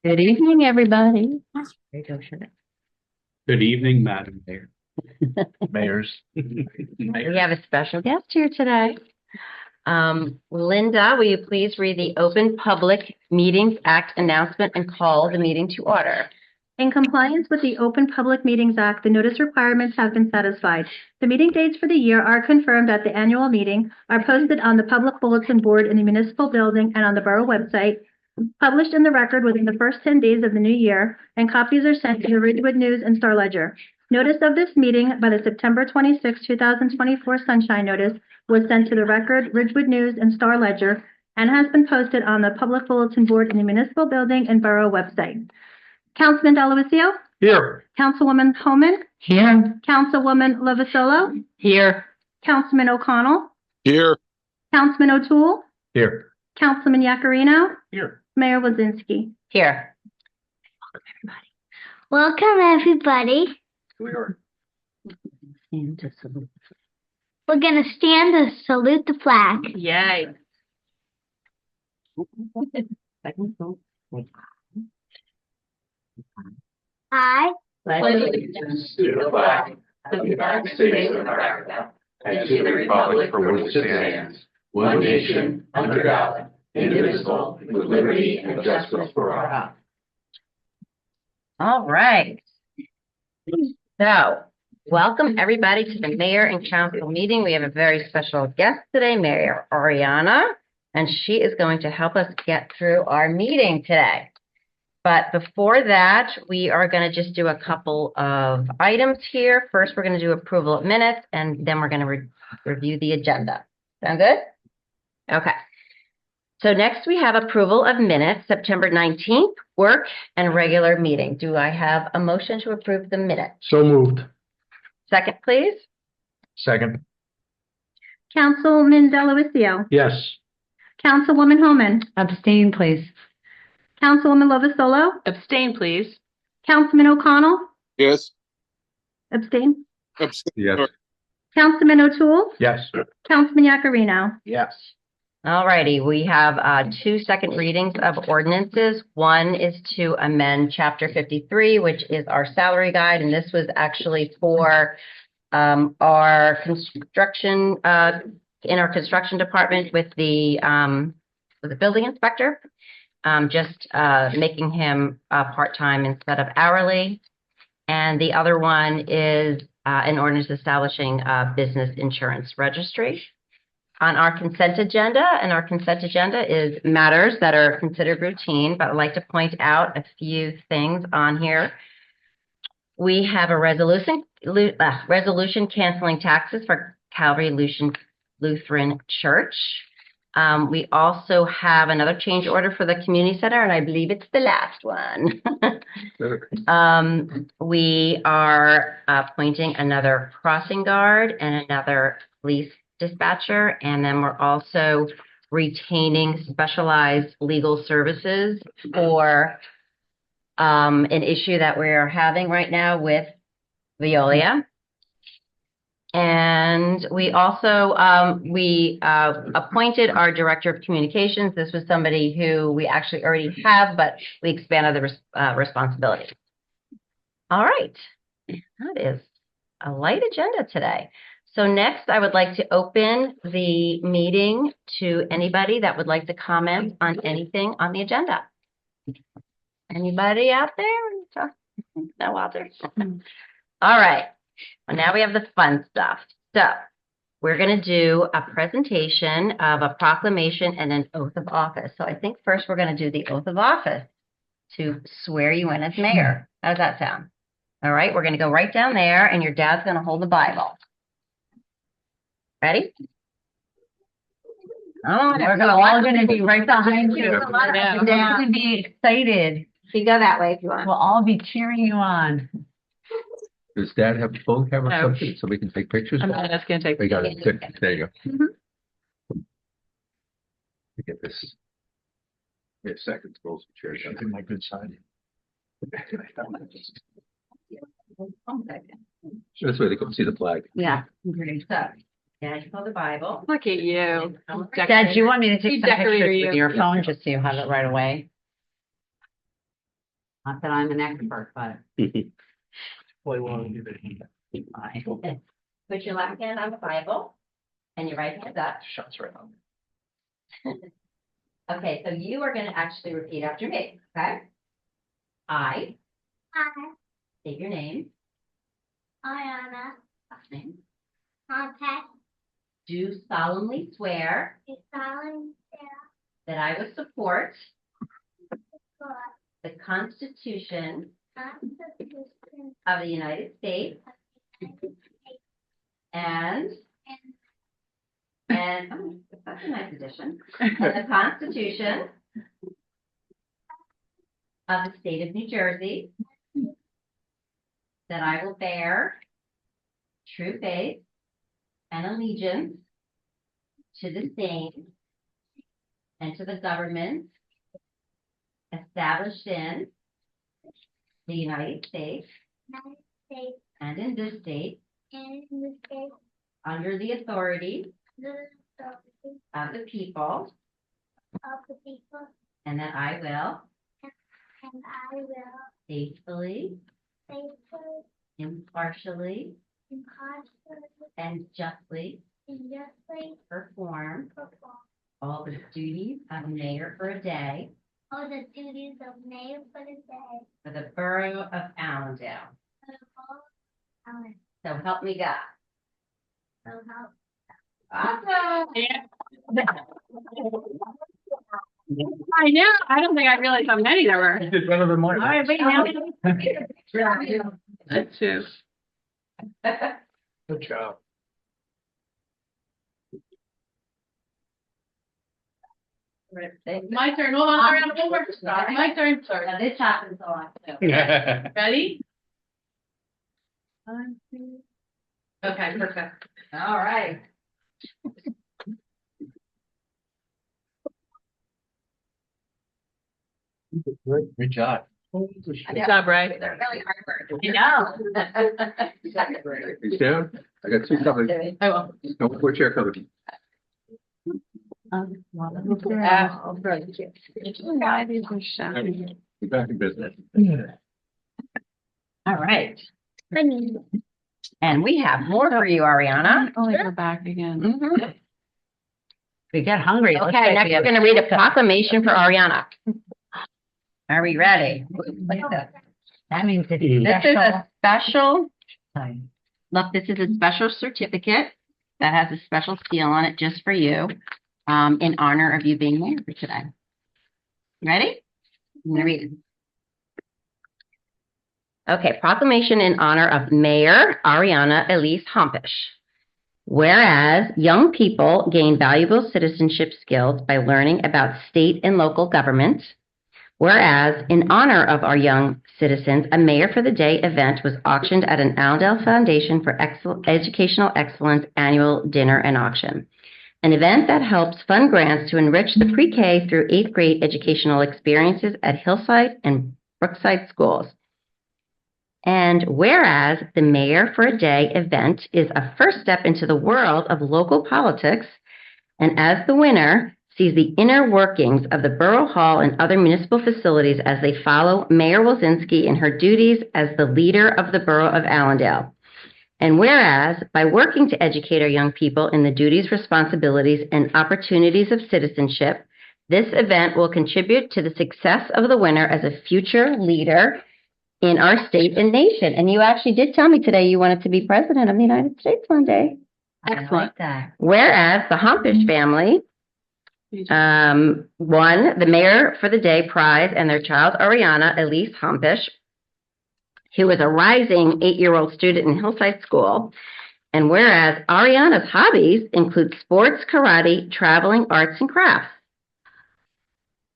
Good evening, everybody. There you go, Sugar. Good evening, Madam Mayor. Mayors. We have a special guest here today. Linda, will you please read the Open Public Meetings Act announcement and call the meeting to order? In compliance with the Open Public Meetings Act, the notice requirements have been satisfied. The meeting dates for the year are confirmed at the annual meeting, are posted on the public bulletin board in the municipal building and on the borough website, published in the record within the first 10 days of the new year, and copies are sent to the Ridgewood News and Star Ledger. Notice of this meeting by the September 26, 2024 Sunshine Notice was sent to the Record, Ridgewood News, and Star Ledger, and has been posted on the public bulletin board in the municipal building and borough website. Councilman Delavatio? Here. Councilwoman Homan? Here. Councilwoman Lovasolo? Here. Councilman O'Connell? Here. Councilman O'Toole? Here. Councilman Yakarino? Here. Mayor Wazinski? Here. Welcome, everybody. We are. And to salute. We're going to stand to salute the flag. Yay. I Allegiance to the flag of the United States of America and to the republic for which it stands, one nation, under God, indivisible, with liberty and justice for all. All right. So, welcome everybody to the mayor and council meeting. We have a very special guest today, Mayor Ariana, and she is going to help us get through our meeting today. But before that, we are going to just do a couple of items here. First, we're going to do approval of minutes, and then we're going to review the agenda. Sound good? Okay. So next we have approval of minutes, September 19th, work and regular meeting. Do I have a motion to approve the minutes? So moved. Second, please. Second. Councilman Delavatio? Yes. Councilwoman Homan? Abstain, please. Councilwoman Lovasolo? Abstain, please. Councilman O'Connell? Yes. Abstain. Yes. Councilman O'Toole? Yes. Councilman Yakarino? Yes. All righty, we have 2 second readings of ordinances. One is to amend Chapter 53, which is our salary guide, and this was actually for our construction, in our construction department with the building inspector, just making him part-time instead of hourly. And the other one is an ordinance establishing a business insurance registry. On our consent agenda, and our consent agenda is matters that are considered routine, but I'd like to point out a few things on here. We have a resolution canceling taxes for Calvary Lutheran Church. We also have another change order for the community center, and I believe it's the last one. We are appointing another crossing guard and another police dispatcher, and then we're also retaining specialized legal services for an issue that we're having right now with Veolia. And we also appointed our director of communications. This was somebody who we actually already have, but we expanded the responsibility. All right, that is a light agenda today. So next, I would like to open the meeting to anybody that would like to comment on anything on the agenda. Anybody out there? No others. All right. Well, now we have the fun stuff. So we're going to do a presentation of a proclamation and an oath of office. So I think first we're going to do the oath of office to swear you in as mayor. How does that sound? All right. We're going to go right down there, and your dad's going to hold the Bible. Ready? Oh, we're all going to be right behind you. We're going to be excited. So you go that way if you want. We'll all be cheering you on. Does Dad have a phone camera No. so we can take pictures? I'm just going to take. We got it. Good. There you go. Mhm. Look at this. Yeah, second rolls of chairs. I think my good side. That's where they come see the flag. Yeah. Great. So, yeah, you hold the Bible. Look at you. Dad, do you want me to take You some decorator, pictures you. with your phone just so you have it right away? Not that I'm an expert, but Fine. Put your left hand on the Bible and your right hand up. Shots right on. Okay, so you are going to actually repeat after me, okay? I I, state your name, Ariana, last name, contact do solemnly swear the solemn that I will support for the Constitution Constitution of the United States and, oh, that's a nice addition, and the Constitution of the State of New Jersey, that I will bear true faith and allegiance to the same and to the government established in the United States United States and in this state and in the state under the authority of the authority of the people, of the people, and that I will and I will faithfully, faithfully, impartially, impartially, and justly and justly perform perform all the duties of mayor for a day all the duties of mayor for the day for the borough of Allendale. of all talent. So help me God. So help. Awesome. I know. I don't think I realized how many there were. Did better than mine. All right, wait now. That's two. Good job. My turn. Hold on, Ariana, one more. My turn. Sorry. Now, this happens a lot too. Ready? Okay, perfect. All right. Good job. Good job, Ray. They're really hard work. I know. He's down. I got two covered. I will. No, which chair covered? Be back in business. All right. Funny. And we have more for you, Ariana. Only go back again. Mhm. We get hungry. Okay, next we're going to read a proclamation for Ariana. Are we ready? That means it's This is a special, special. look, this is a special certificate that has a special seal on it just for you, in honor of you being mayor for today. Ready? I'm going to read it. Okay, proclamation in honor of Mayor Ariana Elise Hompish. Whereas young people gain valuable citizenship skills by learning about state and local government. Whereas in honor of our young citizens, a Mayor for the Day event was auctioned at an Allendale Foundation for Educational Excellence annual dinner and auction. An event that helps fund grants to enrich the pre-K through 8th grade educational experiences at Hillside and Brookside schools. And whereas the Mayor for a Day event is a first step into the world of local politics, and as the winner sees the inner workings of the Borough Hall and other municipal facilities as they follow Mayor Wilczynski in her duties as the leader of the Borough of Allendale. And whereas, by working to educate our young people in the duties, responsibilities, and opportunities of citizenship, this event will contribute to the success of the winner as a future leader in our state and nation. And you actually did tell me today you wanted to be president of the United States one day. Excellent. Whereas the Hompish family won the Mayor for the Day prize and their child, Ariana Elise Hompish, who is a rising 8-year-old student in Hillside School. And whereas Ariana's hobbies include sports, karate, traveling, arts, and crafts.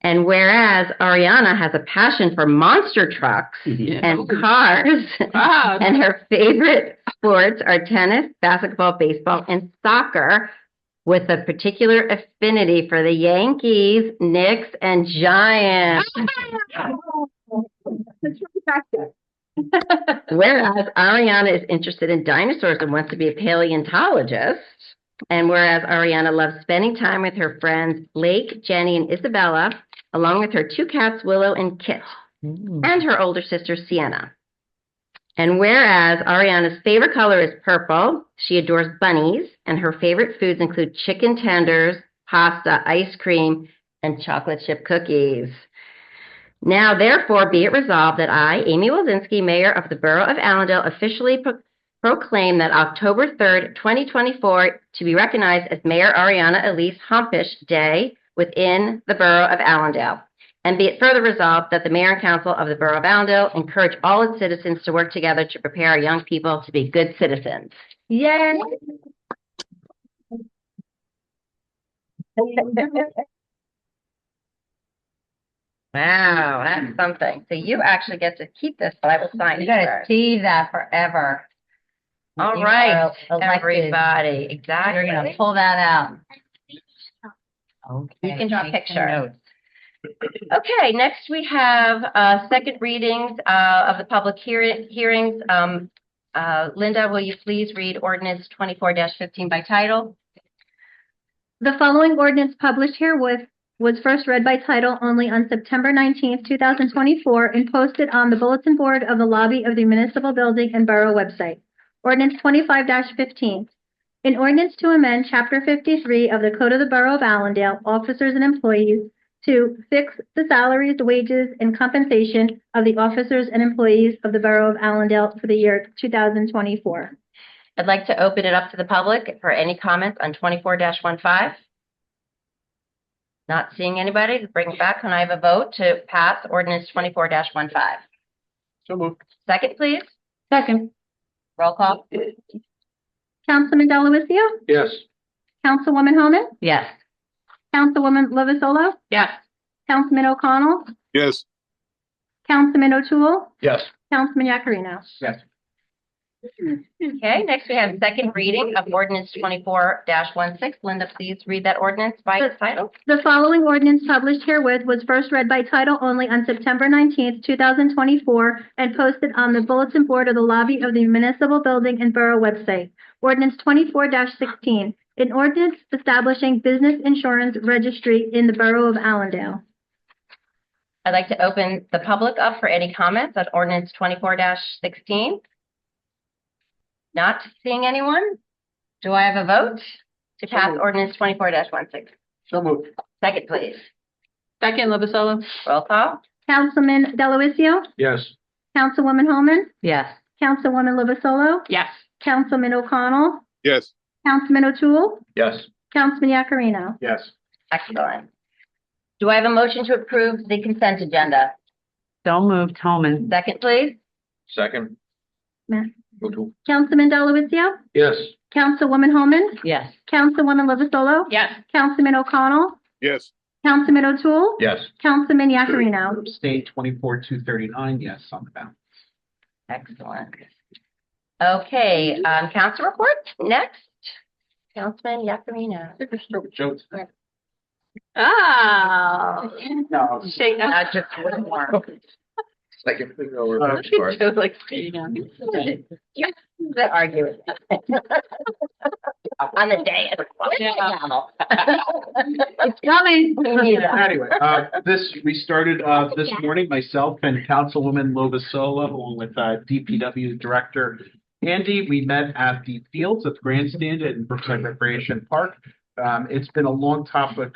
And whereas Ariana has a passion for monster trucks and cars, Wow. and her favorite sports are tennis, basketball, baseball, and soccer, with a particular affinity for the Yankees, Knicks, and Giants. Whereas Ariana is interested in dinosaurs and wants to be a paleontologist. And whereas Ariana loves spending time with her friends Blake, Jenny, and Isabella, along with her 2 cats, Willow and Kit. and her older sister, Sienna. And whereas Ariana's favorite color is purple, she adores bunnies, and her favorite foods include chicken tenders, pasta, ice cream, and chocolate chip cookies. Now, therefore, be it resolved that I, Amy Wilzinski, Mayor of the Borough of Allendale, officially proclaim that October 3rd, 2024, to be recognized as Mayor Ariana Elise Hompish Day within the Borough of Allendale. And be it further resolved that the Mayor and Council of the Borough of Allendale encourage all its citizens to work together to prepare our young people to be good citizens. Yay! Wow, that's something. So you actually get to keep this, but I will sign it You're gonna first. see that forever. All You right, are elected. everybody, You're exactly. gonna pull that out. Okay. You can draw a take some picture. notes. Okay, next we have second readings of the public hearings. Linda, will you please read ordinance 24-15 by title? The following ordinance published herewith was first read by title only on September 19th, 2024, and posted on the bulletin board of the lobby of the municipal building and borough website. Ordinance 25-15. An ordinance to amend Chapter 53 of the Code of the Borough of Allendale, Officers and Employees, to fix the salaries, wages, and compensation of the officers and employees of the Borough of Allendale for the year 2024. I'd like to open it up to the public for any comments on 24-15. Not seeing anybody to bring it back. Can I have a vote to pass ordinance 24-15? So moved. Second, please. Second. Roll call. Councilman Delavatio, Yes. Councilwoman Homan, Yes. Councilwoman Lovasolo, Yes. Councilman O'Connell, Yes. Councilman O'Toole, Yes. Councilman Yakarino. Yes. Okay, next we have second reading of ordinance 24-16. Linda, please read that ordinance by its title. The following ordinance published herewith was first read by title only on September 19th, 2024, and posted on the bulletin board of the lobby of the municipal building and borough website. Ordinance 24-16, an ordinance establishing business insurance registry in the borough of Allendale. I'd like to open the public up for any comments on ordinance 24-16. Not seeing anyone. Do I have a vote to pass moved. ordinance 24-16? So moved. Second, please. Second, Lovasolo? Roll call. Councilman Delavatio, Yes. Councilwoman Homan, Yes. Councilwoman Lovasolo, Yes. Councilman O'Connell, Yes. Councilman O'Toole, Yes. Councilman Yakarino. Yes. Excellent. Do I have a motion to approve the consent agenda? So moved, Holman. Second, please. Second. Matt. O'Toole. Councilman Delavatio, Yes. Councilwoman Homan, Yes. Councilwoman Lovasolo, Yes. Councilman O'Connell, Yes. Councilman O'Toole, Yes. Councilman Yakarino. Abstain 24-239, yes on the ballot. Excellent. Okay, council report next. Councilman Yakarino. Joe. Oh. No. Shake that. Just one more. Second. Over. Joe like skating on. To argue with on the day. It's coming. Anyway, we started this morning, myself and Councilwoman Lovasolo, along with DPW Director Andy. We met at the fields at the grandstand in Brookside Recreation Park. It's been a long topic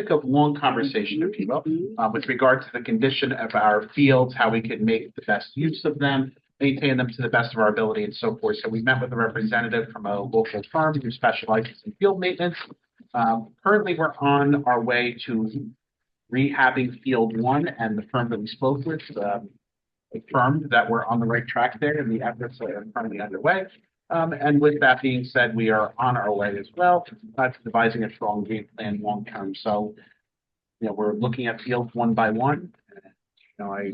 of long conversation, if you will, with regard to the condition of our fields, how we can make the best use of them, maintain them to the best of our ability, and so forth. So we met with a representative from a local firm who specializes in field maintenance. Currently, we're on our way to rehabbing Field 1, and the firm that we spoke with affirmed that we're on the right track there, and the efforts are currently underway. And with that being said, we are on our way as well to devising a strong game plan long term. So, we're looking at fields one by one. I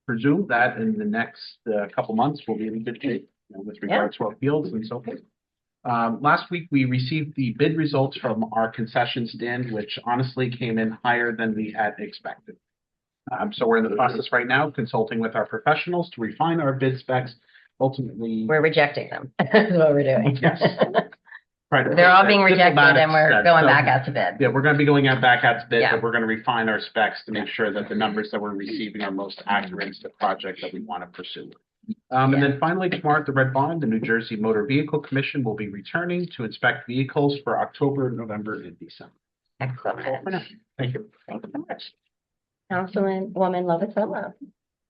presume that in the next couple months we'll be in good shape with regards to our fields and so forth. Last week we received the bid results from our concession stand, which honestly came in higher than we had expected. So we're in the process right now consulting with our professionals to refine our bid specs. Ultimately, We're rejecting them. That's what we're doing. Yes. They're all being rejected diplomatic and we're sense. going So, back out to bid. Yeah, we're gonna be going out back out to bid, Yeah. but we're gonna refine our specs to make sure that the numbers that we're receiving are most accurate to the project that we want to pursue. And then finally, tomorrow at the Red Barn, the New Jersey Motor Vehicle Commission will be returning to inspect vehicles for October, November, and December. Excellent. Thank you. Thank you so much. Councilwoman Lovasolo.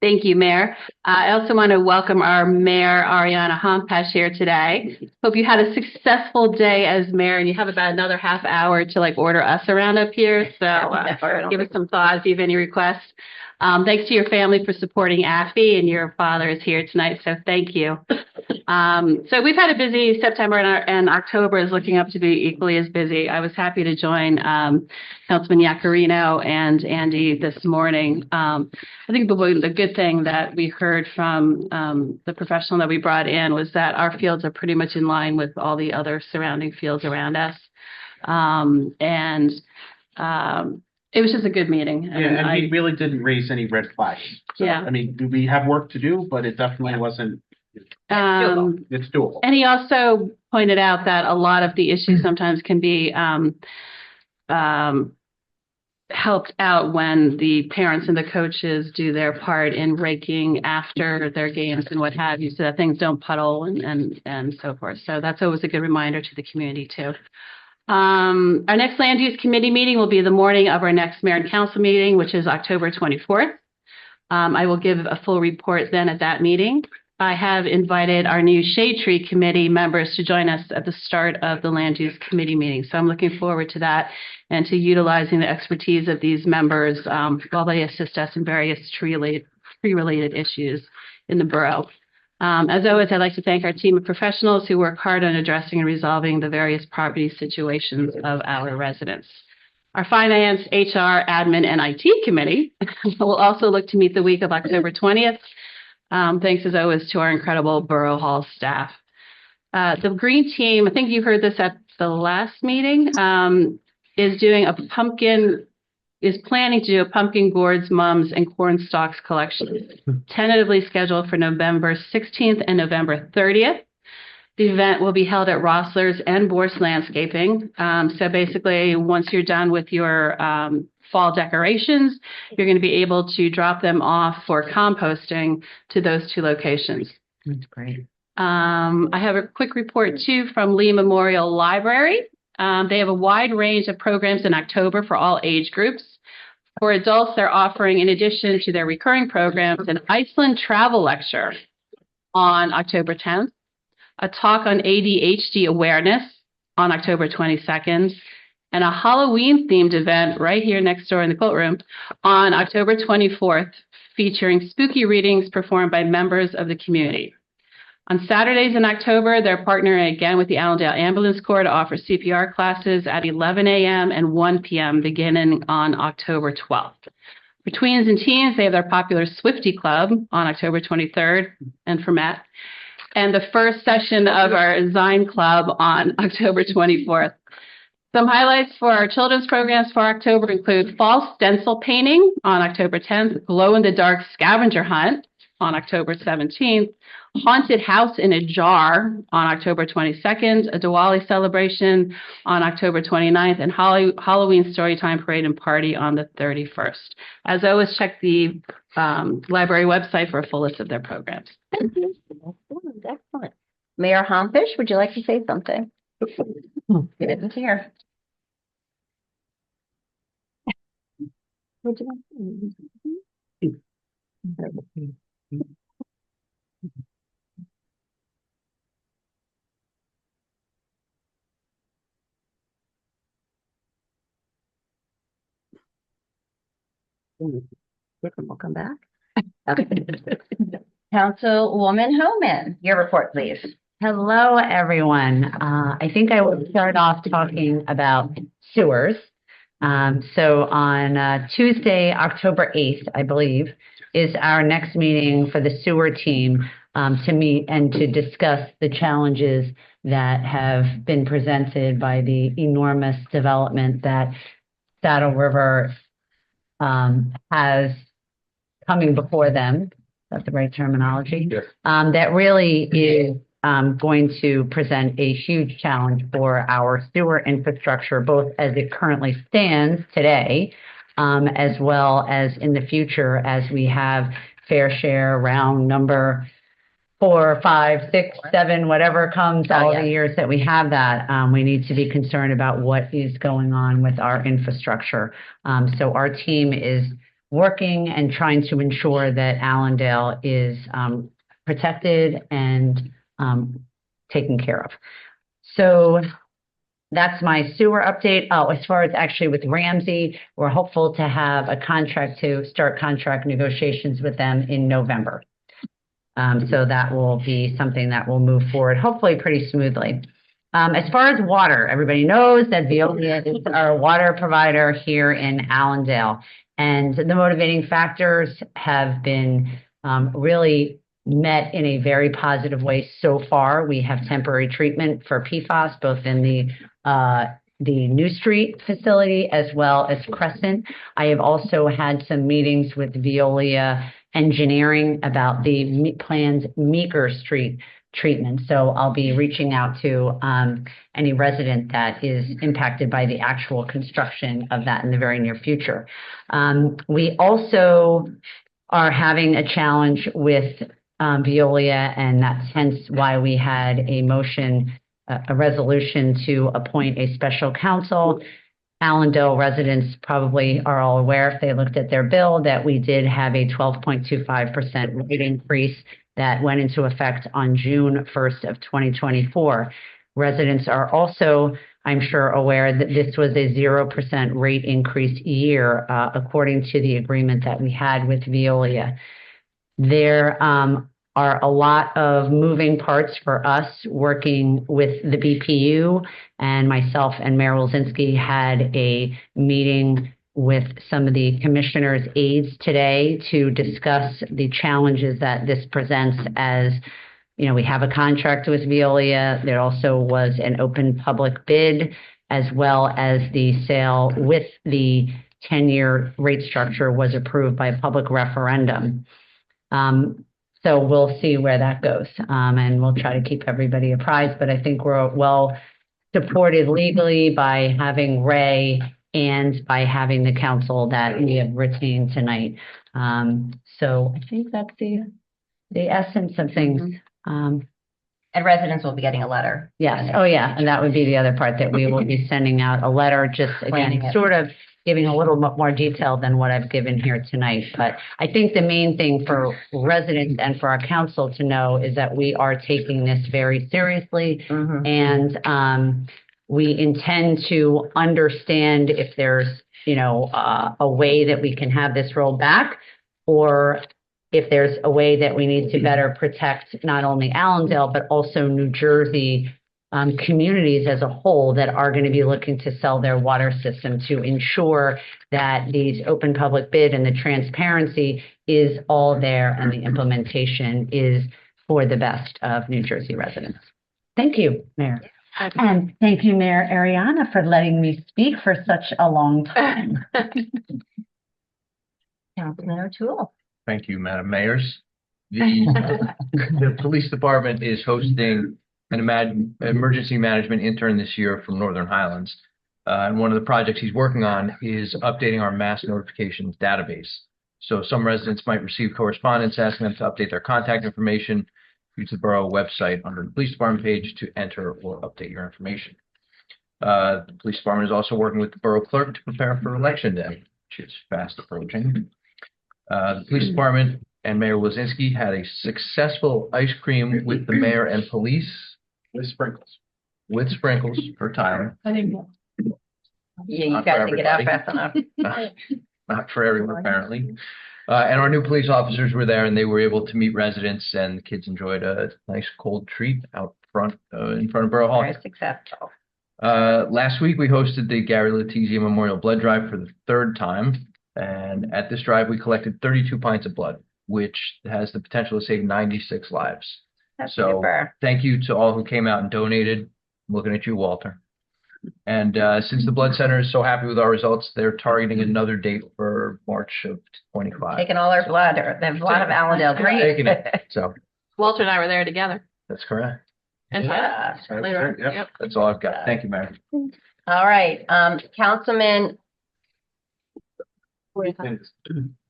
Thank you, Mayor. I also want to welcome our Mayor, Ariana Hompash, here today. Hope you had a successful day as mayor and you have about another half hour to order us around up here. So give us some thoughts, if you have any requests. Thanks to your family for supporting AFI, and your father is here tonight, so thank you. So we've had a busy September, and October is looking up to be equally as busy. I was happy to join Councilman Yacarino and Andy this morning. I think the good thing that we heard from the professional that we brought in was that our fields are pretty much in line with all the other surrounding fields around us. It was just a good meeting. And we really didn't raise any red flags. So, Yeah. I mean, we have work to do, but it definitely wasn't, it's doable. And he also pointed out that a lot of the issues sometimes can be helped out when the parents and the coaches do their part in raking after their games and what have you, so that things don't puddle and so forth. So that's always a good reminder to the community too. Our next land use committee meeting will be the morning of our next mayor and council meeting, which is October 24th. I will give a full report then at that meeting. I have invited our new Shade Tree Committee members to join us at the start of the land use committee meeting. So I'm looking forward to that and to utilizing the expertise of these members while they assist us in various tree-related issues in the borough. As always, I'd like to thank our team of professionals who work hard on addressing and resolving the various property situations of our residents. Our Finance, HR, Admin, and IT Committee will also look to meet the week of October 20th. Thanks, as always, to our incredible Borough Hall staff. The Green Team, I think you heard this at the last meeting, is planning to do a pumpkin gourds, mums, and corn stalks collection, tentatively scheduled for November 16th and November 30th. The event will be held at Rossler's and Bourse Landscaping. So basically, once you're done with your fall decorations, you're going to be able to drop them off for composting to those two locations. That's great. I have a quick report, too, from Lee Memorial Library. They have a wide range of programs in October for all age groups. For adults, they're offering, in addition to their recurring programs, an Iceland travel lecture on October 10th, a talk on ADHD awareness on October 22nd, and a Halloween-themed event right here next door in the quilt room on October 24th, featuring spooky readings performed by members of the community. On Saturdays in October, they're partnering again with the Allendale Ambulance Corps to offer CPR classes at 11 a.m. and 1 p.m. beginning on October 12th. For tweens and teens, they have their popular Swifty Club on October 23rd, and for Matt, and the first session of our Zine Club on October 24th. Some highlights for our children's programs for October include fall stencil painting on October 10th, glow-in-the-dark scavenger hunt on October 17th, haunted house in a jar on October 22nd, a Diwali celebration on October 29th, and Halloween storytime parade and party on the 31st. As always, check the library website for a full list of their programs. Thank you. Excellent. Mayor Hompish, would you like to say something? He didn't hear. Would you like to? We'll come back. Okay. Councilwoman Homan, your report, please. Hello, everyone. I think I will start off talking about sewers. So on Tuesday, October 8th, I believe, is our next meeting for the sewer team to meet and to discuss the challenges that have been presented by the enormous development that Saddle River has coming before them. That's the right terminology. Yes. That really is going to present a huge challenge for our sewer infrastructure, both as it currently stands today, as well as in the future as we have fair share round number 4, 5, 6, 7, whatever comes, all yeah. the years that we have that, we need to be concerned about what is going on with our infrastructure. So our team is working and trying to ensure that Allendale is protected and taken care of. So that's my sewer update. Oh, as far as actually with Ramsey, we're hopeful to have a contract to start contract negotiations with them in November. So that will be something that will move forward, hopefully pretty smoothly. As far as water, everybody knows that Veolia is our water provider here in Allendale. And the motivating factors have been really met in a very positive way so far. We have temporary treatment for PFAS, both in the New Street facility as well as Crescent. I have also had some meetings with Veolia Engineering about the planned Meeker Street treatment. So I'll be reaching out to any resident that is impacted by the actual construction of that in the very near future. We also are having a challenge with Veolia, and that's hence why we had a motion, a resolution to appoint a special counsel. Allendale residents probably are all aware, if they looked at their bill, that we did have a 12.25% rate increase that went into effect on June 1st of 2024. Residents are also, I'm sure, aware that this was a 0% rate increase year, according to the agreement that we had with Veolia. There are a lot of moving parts for us working with the BPU, and myself and Mayor Wilczynski had a meeting with some of the commissioners' aides today to discuss the challenges that this presents. As you know, we have a contract with Veolia. There also was an open public bid, as well as the sale with the 10-year rate structure was approved by a public referendum. So we'll see where that goes, and we'll try to keep everybody apprised. But I think we're well supported legally by having Ray and by having the council that we have retained tonight. So I think that's the essence of things. And residents will be getting a letter. Yes. Oh, yeah. And that would be the other part, that we will be sending out a letter, just Planning again, it. sort of giving a little bit more detail than what I've given here tonight. But I think the main thing for residents and for our council to know is that we are taking this very seriously. And we intend to understand if there's, a way that we can have this rolled back, or if there's a way that we need to better protect not only Allendale, but also New Jersey communities as a whole that are going to be looking to sell their water system, to ensure that these open public bid and the transparency is all there and the implementation is for the best of New Jersey residents. Thank you, Mayor. And thank you, Mayor Ariana, for letting me speak for such a long time. Councilman O'Toole. Thank you, Madam Mayors. The police department is hosting an emergency management intern this year from Northern Highlands. And one of the projects he's working on is updating our mass notifications database. So some residents might receive correspondence asking them to update their contact information. Use the borough website under the police department page to enter or update your information. The police department is also working with the borough clerk to prepare for election day, which is fast approaching. The police department and Mayor Wilczynski had a successful ice cream with the mayor and police. With sprinkles. With sprinkles for Tyler. You Not guys for can get out everybody. fast enough. Not for everyone, apparently. And our new police officers were there, and they were able to meet residents, and the kids enjoyed a nice cold treat out front, in front of Borough Hall. Very successful. Last week, we hosted the Gary Letizia Memorial Blood Drive for the third time. And at this drive, we collected 32 pints of blood, which has the potential to save 96 lives. That's So super. thank you to all who came out and donated. I'm looking at you, Walter. And since the Blood Center is so happy with our results, they're targeting another date for March of 25. Taking all our blood, or the blood of Allendale. Great. Taking it. So Walter and I were there together. that's correct. And Yeah. later on. Yep. Yep. That's all I've got. Thank you, Mayor. All right, Councilman,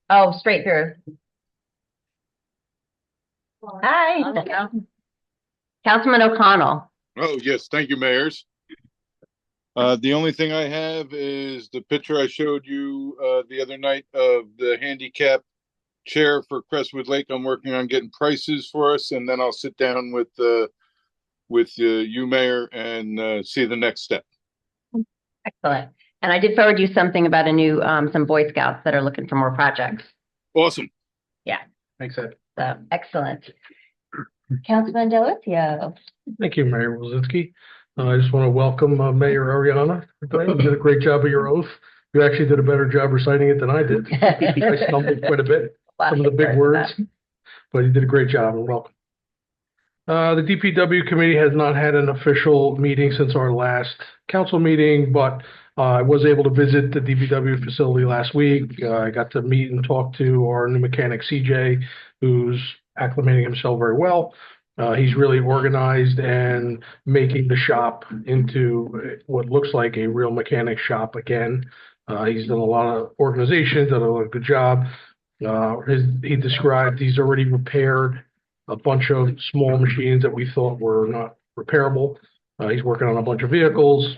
oh, straight through. Hi. Councilman O'Connell. Oh, yes. Thank you, mayors. The only thing I have is the picture I showed you the other night of the handicap chair for Crestwood Lake. I'm working on getting prices for us, and then I'll sit down with you, Mayor, and see the next step. Excellent. And I did forward you something about a new, some Boy Scouts that are looking for more projects. Awesome. Makes it. So, excellent. Councilman Delizio. Thank you, Mayor Wozinski. I just want to welcome Mayor Ariana. You did a great job of your oath. You actually did a better job reciting it than I did. I stumbled quite a bit, some of the big words, but you did a great job and welcome. The DPW committee has not had an official meeting since our last council meeting, but I was able to visit the DPW facility last week. I got to meet and talk to our new mechanic, CJ, who's acclimating himself very well. He's really organized and making the shop into what looks like a real mechanic shop again. He's done a lot of organization, done a good job. He described he's already repaired a bunch of small machines that we thought were not repairable. He's working on a bunch of vehicles.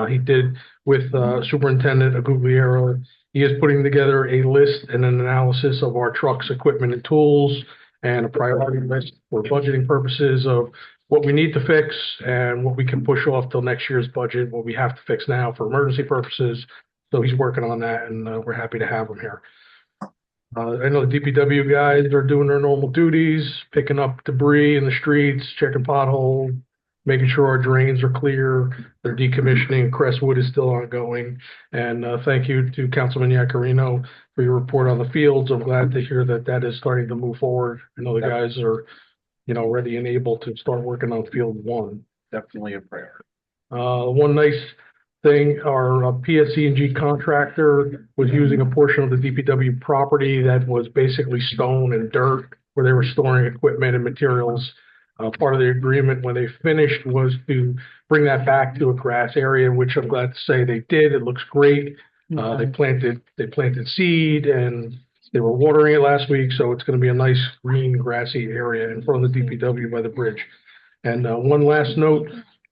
He did with Superintendent Agugliero. He is putting together a list and an analysis of our trucks, equipment, and tools, and a priority list for budgeting purposes of what we need to fix and what we can push off till next year's budget, what we have to fix now for emergency purposes. So he's working on that, and we're happy to have him here. I know the DPW guys are doing their normal duties, picking up debris in the streets, checking potholes, making sure our drains are clear. They're decommissioning. Crestwood is still ongoing. And thank you to Councilman Yacarino for your report on the fields. I'm glad to hear that that is starting to move forward. I know the guys are, ready and able to start working on field 1. Definitely a prayer. One nice thing, our PSC&G contractor was using a portion of the DPW property that was basically stone and dirt where they were storing equipment and materials. Part of the agreement when they finished was to bring that back to a grass area, which I'm glad to say they did. It looks great. They planted seed and they were watering it last week. So it's going to be a nice green grassy area in front of the DPW by the bridge. And one last note,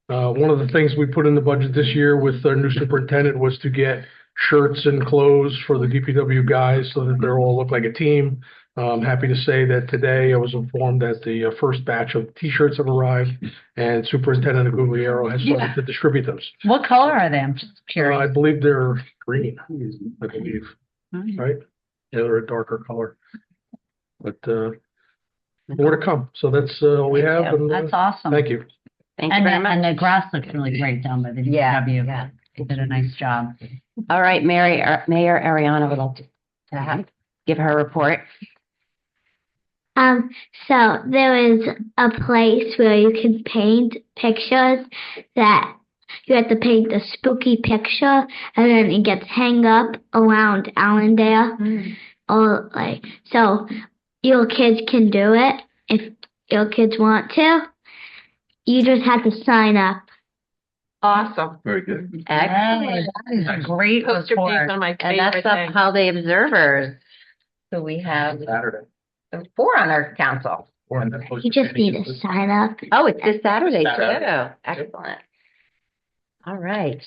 one of the things we put in the budget this year with our new superintendent was to get shirts and clothes for the DPW guys so that they all look like a team. I'm happy to say that today I was informed that the first batch of T-shirts have arrived, and Superintendent Agugliero has started to distribute those. What color are they? I'm just curious. I believe they're green, I believe, right? Yeah, they're a darker color. But more to come. So that's all we have. And, That's awesome. thank you. Thank you very much. And the grass looks really great down by the DPW. Yeah. They did a nice job. All right, Mayor Ariana would like to give her report. So there is a place where you can paint pictures that you have to paint a spooky picture and then it gets hung up around Allendale. Or so your kids can do it if your kids want to. You just have to sign up. Awesome. Very good. Excellent. That is a great Poster report. piece on my And that's favorite the thing. Holiday Observers. So we have Saturday. 4 on our council. You just need to sign up. Oh, it's this Saturday too. Saturday. Excellent. All right.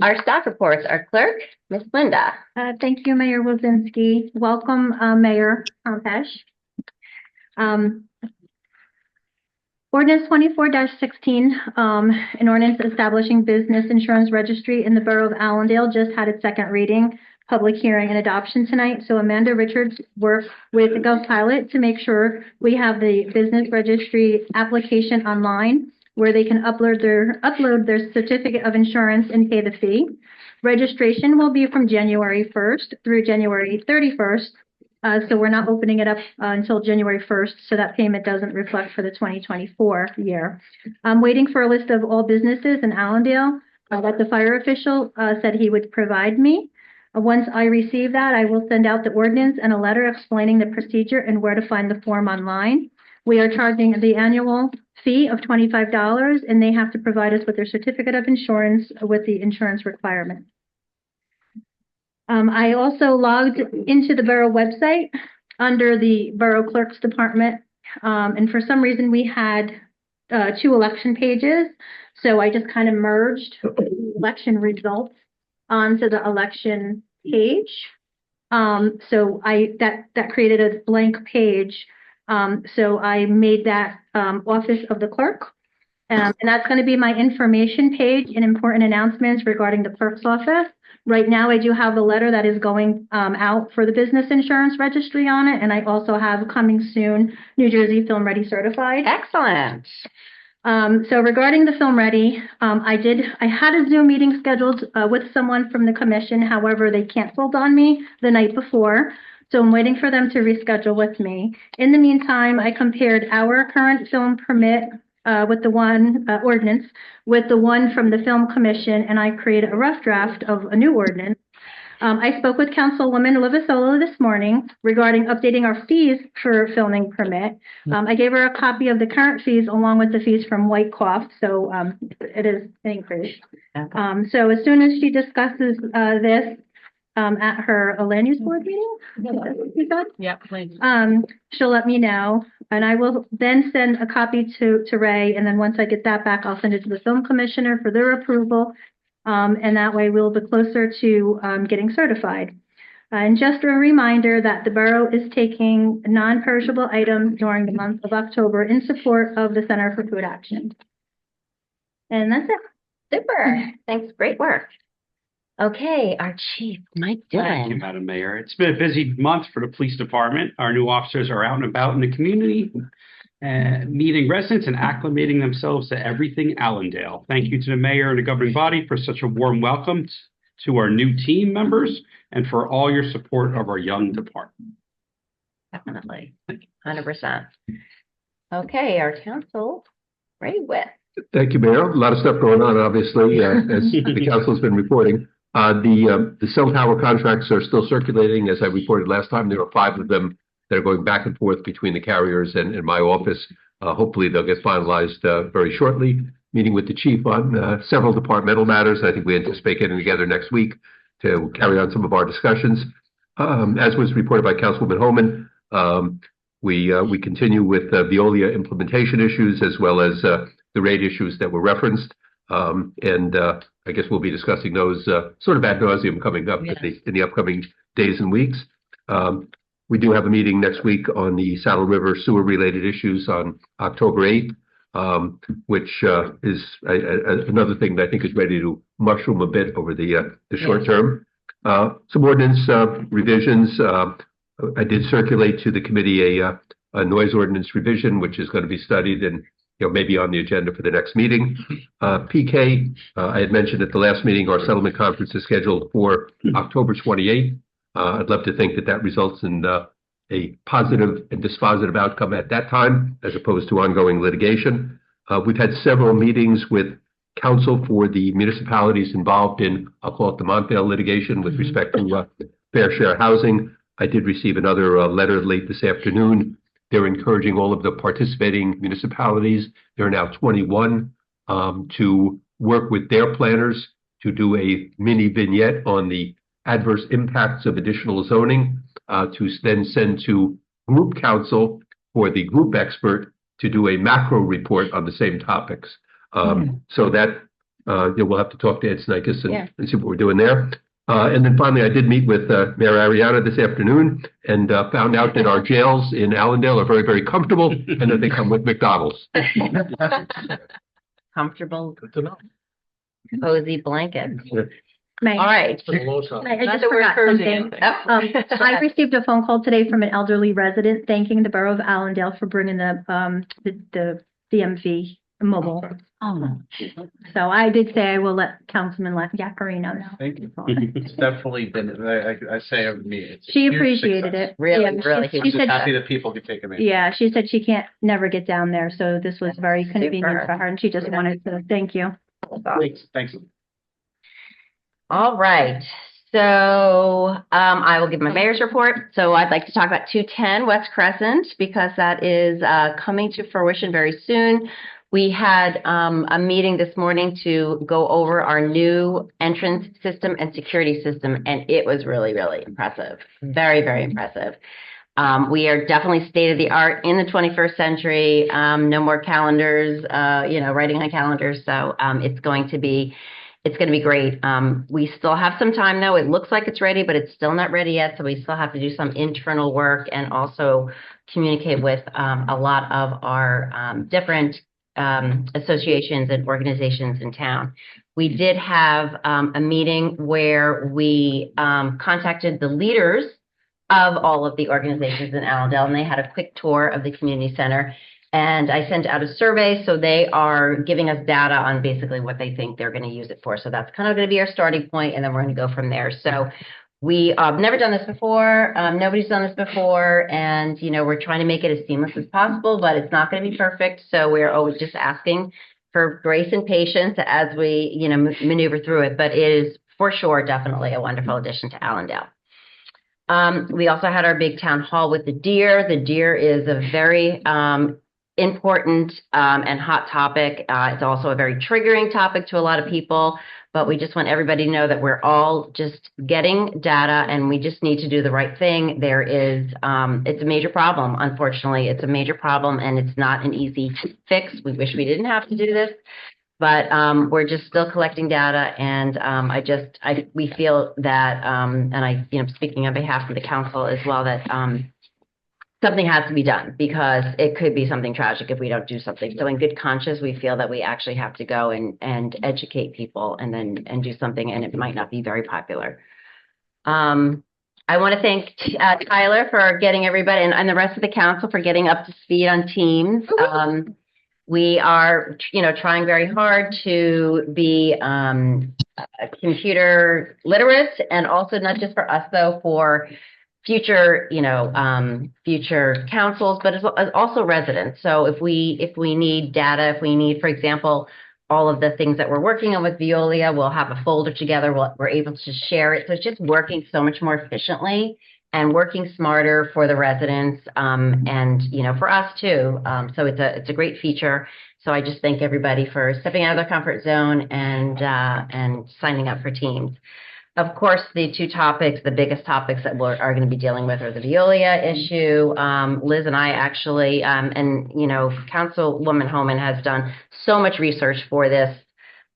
Our staff reports, our clerk, Miss Linda. Thank you, Mayor Wozinski. Welcome, Mayor Pompesh. Ordinance 24-16, an ordinance establishing business insurance registry in the borough of Allendale just had its second reading, public hearing and adoption tonight. So Amanda Richards worked with GovPilot to make sure we have the business registry application online where they can upload their certificate of insurance and pay the fee. Registration will be from January 1st through January 31st. So we're not opening it up until January 1st, so that payment doesn't reflect for the 2024 year. I'm waiting for a list of all businesses in Allendale that the fire official said he would provide me. Once I receive that, I will send out the ordinance and a letter explaining the procedure and where to find the form online. We are charging the annual fee of $25, and they have to provide us with their certificate of insurance with the insurance requirement. I also logged into the borough website under the borough clerk's department, and for some reason we had 2 election pages, so I just kind of merged election results onto the election page. So that created a blank page. So I made that office of the clerk. And that's going to be my information page and important announcements regarding the clerk's office. Right now, I do have a letter that is going out for the business insurance registry on it. And I also have coming soon, New Jersey Film Ready Certified. Excellent. So regarding the Film Ready, I had a Zoom meeting scheduled with someone from the commission. However, they canceled on me the night before. So I'm waiting for them to reschedule with me. In the meantime, I compared our current film permit with the one ordinance with the one from the Film Commission, and I created a rough draft of a new ordinance. I spoke with Councilwoman Livasolo this morning regarding updating our fees for filming permit. I gave her a copy of the current fees along with the fees from Whitecroft, so it is an increase. So as soon as she discusses this at her land use board meeting, Yeah, please. she'll let me know, and I will then send a copy to Ray, and then once I get that back, I'll send it to the film commissioner for their approval. And that way we'll be closer to getting certified. And just a reminder that the borough is taking non-perishable items during the month of October in support of the Center for Food Action. And that's it. Super. Thanks. Great work. Okay, our chief, Mike Thank you, Dillon. Madam Mayor. It's been a busy month for the police department. Our new officers are out and about in the community, meeting residents and acclimating themselves to everything Allendale. Thank you to the mayor and the governing body for such a warm welcome to our new team members and for all your support of our young department. Definitely. 100%. Okay, our council, Ray Witt. Thank you, Mayor. A lot of stuff going on, obviously, as the council has been reporting. The cell tower contracts are still circulating. As I reported last time, there are 5 of them that are going back and forth between the carriers and my office. Hopefully, they'll get finalized very shortly. Meeting with the chief on several departmental matters. I think we anticipate getting together next week to carry on some of our discussions. As was reported by Councilwoman Homan, we continue with Veolia implementation issues as well as the rate issues that were referenced. I guess we'll be discussing those sort of ad nauseum coming up in the upcoming days and weeks. We do have a meeting next week on the Saddle River sewer related issues on October 8th, which is another thing that I think is ready to mushroom a bit over the short term. Some ordinance revisions. I did circulate to the committee a noise ordinance revision, which is going to be studied and maybe on the agenda for the next meeting. PK, I had mentioned at the last meeting, our settlement conference is scheduled for October 28th. I'd love to think that results in a positive and dispositive outcome at that time, as opposed to ongoing litigation. We've had several meetings with counsel for the municipalities involved in, I'll call it the Montvale litigation with respect to fair share housing. I did receive another letter late this afternoon. They're encouraging all of the participating municipalities, there are now 21, to work with their planners to do a mini vignette on the adverse impacts of additional zoning, to then send to group council for the group expert to do a macro report on the same topics. So that we'll have to talk to Ed Snikes and see what we're doing there. And then finally, I did meet with Mayor Ariana this afternoon and found out that our jails in Allendale are very, very comfortable and that they come with McDonald's. Comfortable, Good to know. cozy blankets. May All right. For the low side. I Not just that we're forgot cozy. something. Oh. I received a phone call today from an elderly resident thanking the borough of Allendale for bringing the DMV mobile. Oh, So I did say I will let Councilman Yacarino know. Thank you. It's definitely been, I say of me. It's a She huge appreciated success. it. Really, Yeah, really She I'm just said, happy that people can take them in. yeah, she said she can't never get down there, so this was very convenient Super. for her, and she just wanted to thank you. Thanks. all right. So I will give my mayor's report. So I'd like to talk about 210 West Crescent because that is coming to fruition very soon. We had a meeting this morning to go over our new entrance system and security system, and it was really, really impressive. Very, very impressive. We are definitely state of the art in the 21st century. No more calendars, writing on calendars. So it's going to be great. We still have some time though. It looks like it's ready, but it's still not ready yet. So we still have to do some internal work and also communicate with a lot of our different associations and organizations in town. We did have a meeting where we contacted the leaders of all of the organizations in Allendale, and they had a quick tour of the community center. And I sent out a survey, so they are giving us data on basically what they think they're going to use it for. So that's kind of going to be our starting point, and then we're going to go from there. So we have never done this before. Nobody's done this before, and we're trying to make it as seamless as possible, but it's not going to be perfect. So we're always just asking for grace and patience as we maneuver through it. But it is for sure definitely a wonderful addition to Allendale. We also had our big town hall with the deer. The deer is a very important and hot topic. It's also a very triggering topic to a lot of people, but we just want everybody to know that we're all just getting data and we just need to do the right thing. It's a major problem. Unfortunately, it's a major problem and it's not an easy fix. We wish we didn't have to do this, but we're just still collecting data. And we feel that, and speaking on behalf of the council as well, that something has to be done because it could be something tragic if we don't do something. So in good conscience, we feel that we actually have to go and educate people and do something, and it might not be very popular. I want to thank Tyler for getting everybody and the rest of the council for getting up to speed on Teams. We are, trying very hard to be computer literate, and also not just for us though, for future councils, but as also residents. So if we need data, if we need, for example, all of the things that we're working on with Veolia, we'll have a folder together. We're able to share it. So it's just working so much more efficiently and working smarter for the residents, and for us too. So it's a great feature. So I just thank everybody for stepping out of their comfort zone and signing up for Teams. Of course, the biggest topics that are going to be dealing with are the Veolia issue. Liz and I actually, Councilwoman Homan has done so much research for this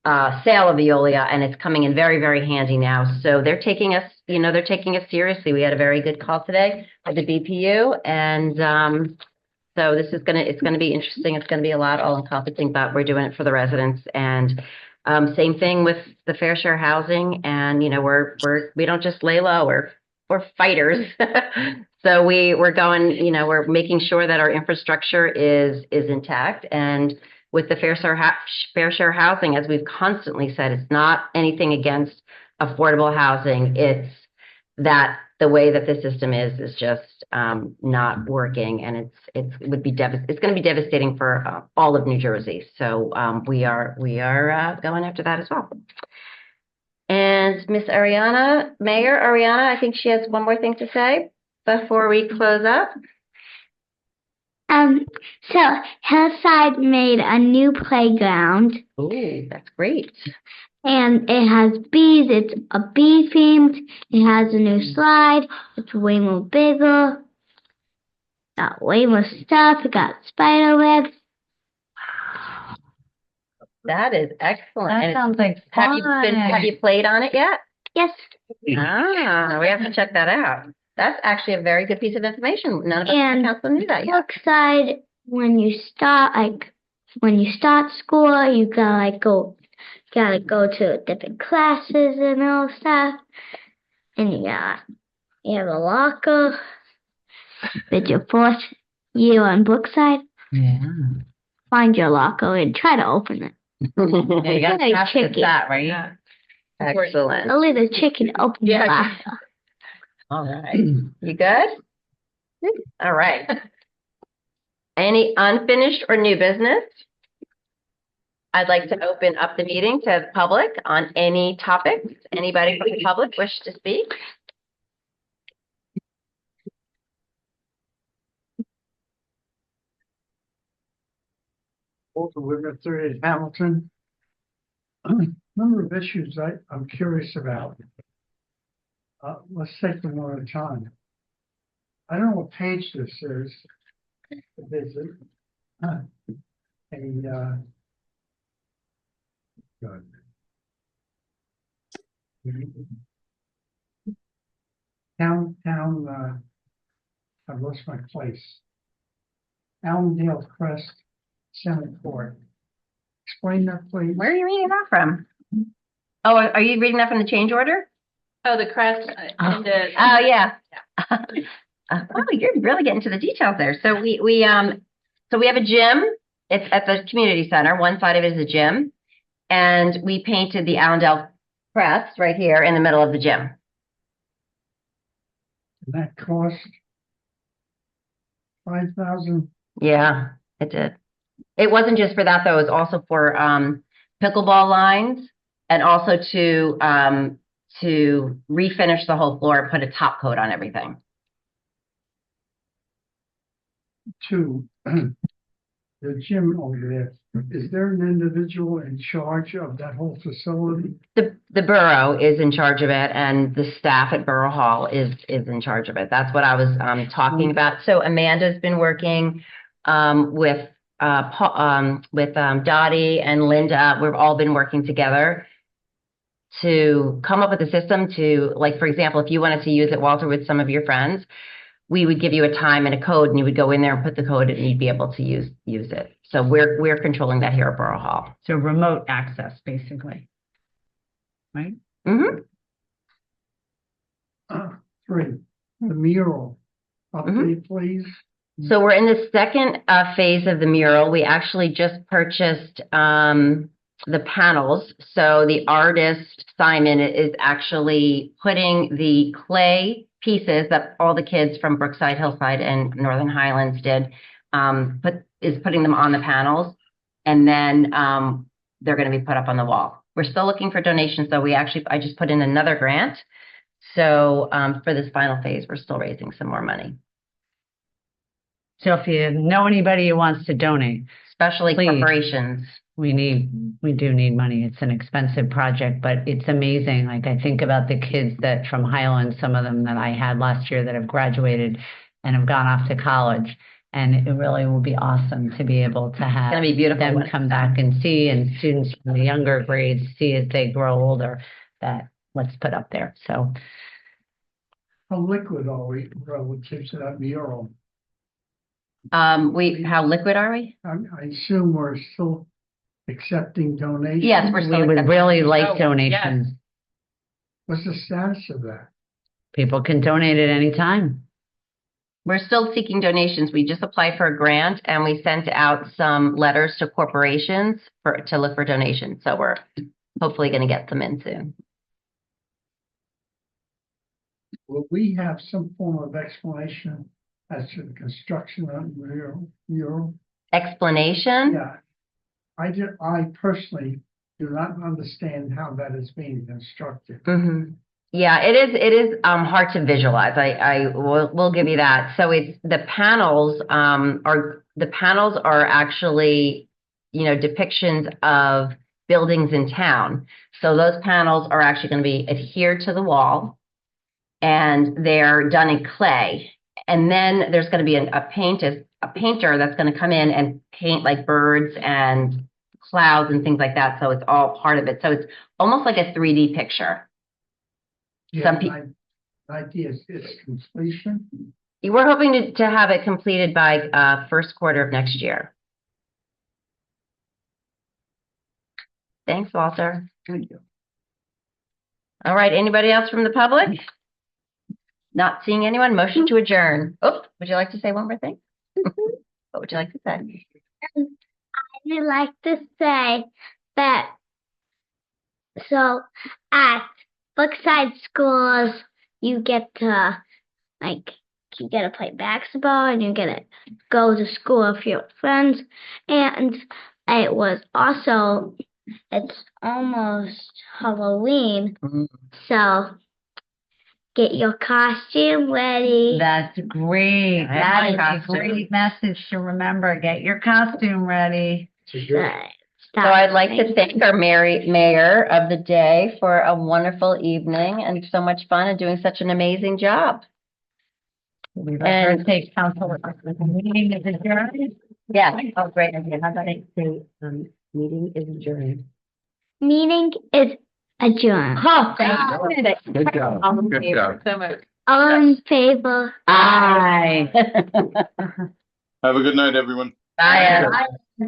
sale of Veolia, and it's coming in very, very handy now. So they're taking us seriously. We had a very good call today at the BPU, and so it's going to be interesting. It's going to be a lot all-encompassing, but we're doing it for the residents. And same thing with the fair share housing, and we don't just lay low. We're fighters. So we're going. We're making sure that our infrastructure is intact. And with the fair share housing, as we've constantly said, it's not anything against affordable housing. It's that the way that the system is just not working, and it's going to be devastating for all of New Jersey. So we are going after that as well. And Mayor Ariana, I think she has one more thing to say before we close up. So Hillside made a new playground. Ooh, that's great. And it has bees. It's a bee themed. It has a new slide. It's way more bigger. Got way more stuff. It got spider webs. That is excellent. That sounds like Have fun. you played on it yet? Yes. We have to check that out. That's actually a very good piece of information. None of us in the council knew that yet. Outside, when you start school, you gotta go to different classes and all stuff. And you have a locker. It's your fourth year on Brookside. Yeah. Find your locker and try to open it. Yeah, you got to Like chicken. that, right? Yeah. Excellent. A little chicken opens the locker. All right. You good? All right. Any unfinished or new business? I'd like to open up the meeting to the public on any topics. Anybody from the public wish to speak? Walter Whitmer, 38 Hamilton. Number of issues I'm curious about. Let's take them one at a time. I don't know what page this is. Is it good. I've lost my place. Allendale Crest Senate Court. Explain that, please. Where are you reading that from? Oh, are you reading that from the change order? Oh, the crest. Oh, yeah. Oh, you're really getting to the details there. So we have a gym. It's at the community center. One side of it is a gym. And we painted the Allendale Crest right here in the middle of the gym. And that cost $5,000. Yeah, it did. It wasn't just for that though. It was also for pickleball lines and also to refinish the whole floor, put a top coat on everything. To the gym over there, is there an individual in charge of that whole facility? The borough is in charge of it, and the staff at Borough Hall is in charge of it. That's what I was talking about. So Amanda's been working with Dottie and Linda. We've all been working together to come up with a system to, like, for example, if you wanted to use it, Walter, with some of your friends, we would give you a time and a code, and you would go in there and put the code, and you'd be able to use it. So we're controlling that here at Borough Hall. So remote access, basically. Right? Mm-hmm. 3, the mural. Update, please. So we're in the second phase of the mural. We actually just purchased the panels. So the artist, Simon, is actually putting the clay pieces that all the kids from Brookside, Hillside, and Northern Highlands did, is putting them on the panels. And then they're going to be put up on the wall. We're still looking for donations, though. I just put in another grant. So for this final phase, we're still raising some more money. So if you know anybody who wants to donate, especially please. Corporations. We do need money. It's an expensive project, but it's amazing. Like, I think about the kids that from Highland, some of them that I had last year that have graduated and have gone off to college. And it really will be awesome to be able to have it's gonna be beautiful them come back and see, and students from the younger grades see as they grow older that what's put up there. So How liquid are we relative to that mural? How liquid are we? I assume we're still accepting donations. Yes, we're still we would accepting. really like Oh, donations. yes. What's the status of that? People can donate at any time. We're still seeking donations. We just applied for a grant and we sent out some letters to corporations to look for donations. So we're hopefully going to get them in soon. Will we have some form of explanation as to the construction of the mural? Explanation? Yeah. I personally do not understand how that is being constructed. Mm-hmm. Yeah, it is hard to visualize. I will give you that. So it's the panels are actually, depictions of buildings in town. So those panels are actually going to be adhered to the wall, and they're done in clay. And then there's going to be a painter that's going to come in and paint like birds and clouds and things like that. So it's all part of it. So it's almost like a 3D picture. Yeah, my idea is its completion. We're hoping to have it completed by first quarter of next year. Thanks, Walter. Thank you. All right. Anybody else from the public? Not seeing anyone. Motion to adjourn. Oh, would you like to say one more thing? What would you like to say? I would like to say that at Brookside schools, you get to play basketball, and you get to go to school with your friends. And it was also, it's almost Halloween, so get your costume ready. That's great. I have my That is a costume. great message to remember. Get your costume ready. So I'd like to thank our mayor of the day for a wonderful evening and so much fun and doing such an amazing job. We let her And- take council. The meeting is adjourned. Yeah. Oh, great idea. How about I say, meeting is adjourned? Meeting is adjourned. Oh, thank you. Good job. All in Good favor? job. All in favor? Aye. Have a good night, everyone. Bye. Bye.